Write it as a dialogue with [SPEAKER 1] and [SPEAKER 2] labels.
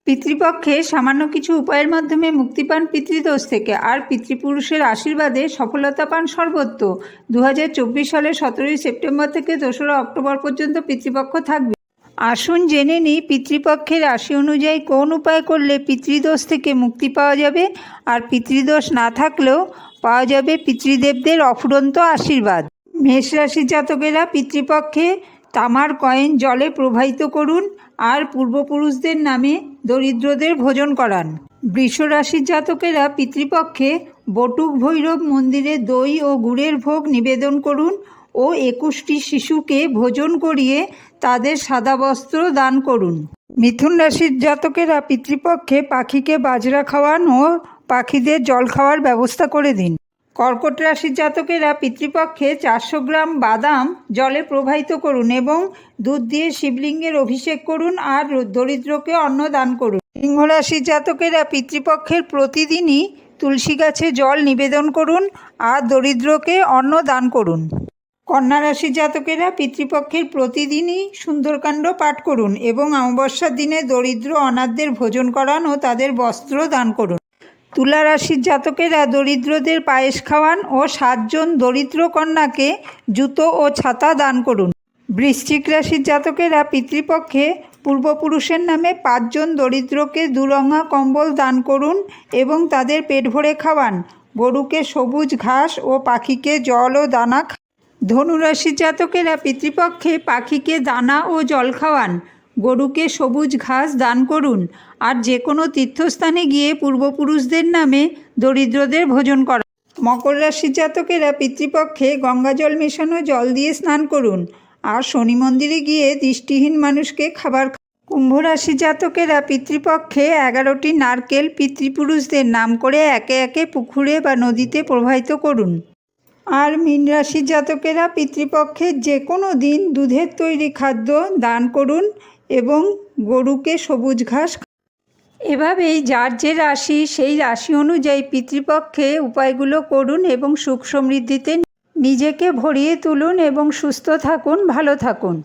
[SPEAKER 1] পিতৃপক্ষে সামান্য কিছু উপায়ের মাধ্যমে মুক্তি পান পিতৃদোষ থেকে আর পিতৃপুরুষের আশীর্বাদে সফলতা পান সর্বত্র। 2024 সালের 17ই সেপ্টেম্বর থেকে 2রা অক্টোবর পর্যন্ত পিতৃপক্ষ থাকবে। আসুন জেনে নিই পিতৃপক্ষের রাশি অনুযায়ী কোন উপায় করলে পিতৃদোষ থেকে মুক্তি পাওয়া যাবে আর পিতৃদোষ না থাকলেও পাওয়া যাবে পিতৃদেবদের অফুরন্ত আশীর্বাদ। মেষ রাশির জাতকেরা পিতৃপক্ষে তামার কয়েন জলে প্রবাহিত করুন আর পূর্বপুরুষদের নামে দরিদ্রদের ভোজন করান। বৃষ রাশির জাতকেরা পিতৃপক্ষে বটুক ভৈরব মন্দিরে দই ও গুড়ের ভোগ নিবেদন করুন ও 21টি শিশুকে ভোজন করিয়ে তাদের সাদা বস্ত্র দান করুন। মিথুন রাশির জাতকেরা পিতৃপক্ষে পাখিকে বাজরা খাওয়ান ও পাখিদের জল খাওয়ার ব্যবস্থা করে দিন। কর্কট রাশির জাতকেরা পিতৃপক্ষে 400 গ্রাম বাদাম জলে প্রবাহিত করুন এবং দুধ দিয়ে শিবলিঙ্গের অভিষেক করুন আর দরিদ্রকে অন্ন দান করুন। সিংহ রাশির জাতকেরা পিতৃপক্ষের প্রতিদিনই তুলসী গাছে জল নিবেদন করুন আর দরিদ্রকে অন্ন দান করুন। কন্যা রাশির জাতকেরা পিতৃপক্ষের প্রতিদিনই সুন্দরকাণ্ড পাঠ করুন এবং অমাবস্যার দিনে দরিদ্র অনাথদের ভোজন করান ও তাদের বস্ত্র দান করুন। তুলা রাশির জাতকেরা দরিদ্রদের পায়েস খাওয়ান ও 7 জন দরিদ্র কন্যাকে জুতো ও ছাতা দান করুন। বৃশ্চিক রাশির জাতকেরা পিতৃপক্ষে পূর্বপুরুষের নামে 5 জন দরিদ্রকে 2 রঙা কম্বল দান করুন এবং তাদের পেট ভরে খাওয়ান। গরুকে সবুজ ঘাস ও পাখিকে জল ও দানা। ধনু রাশির জাতকেরা পিতৃপক্ষে পাখিকে দানা ও জল খাওয়ান, গরুকে সবুজ ঘাস দান করুন আর যে কোনো তীর্থস্থানে গিয়ে পূর্বপুরুষদের নামে দরিদ্রদের ভোজন করান। মকর রাশির জাতকেরা পিতৃপক্ষে গঙ্গাজল মেশানো জল দিয়ে স্নান করুন আর শনি মন্দিরে গিয়ে দৃষ্টিহীন মানুষকে খাবার। কুম্ভ রাশির জাতকেরা পিতৃপক্ষে 11টি নারকেল পিতৃপুরুষদের নাম করে একে একে পুকুরে বা নদীতে প্রবাহিত করুন। আর মীন রাশির জাতকেরা পিতৃপক্ষে যে কোনো দিন দুধের তৈরি খাদ্য দান করুন এবং গরুকে সবুজ ঘাস। এভাবেই যার যে রাশি সেই রাশি অনুযায়ী পিতৃপক্ষে উপায়গুলো করুন এবং সুখ সমৃদ্ধিতে নিজেকে ভরিয়ে তুলুন এবং সুস্থ থাকুন, ভালো থাকুন।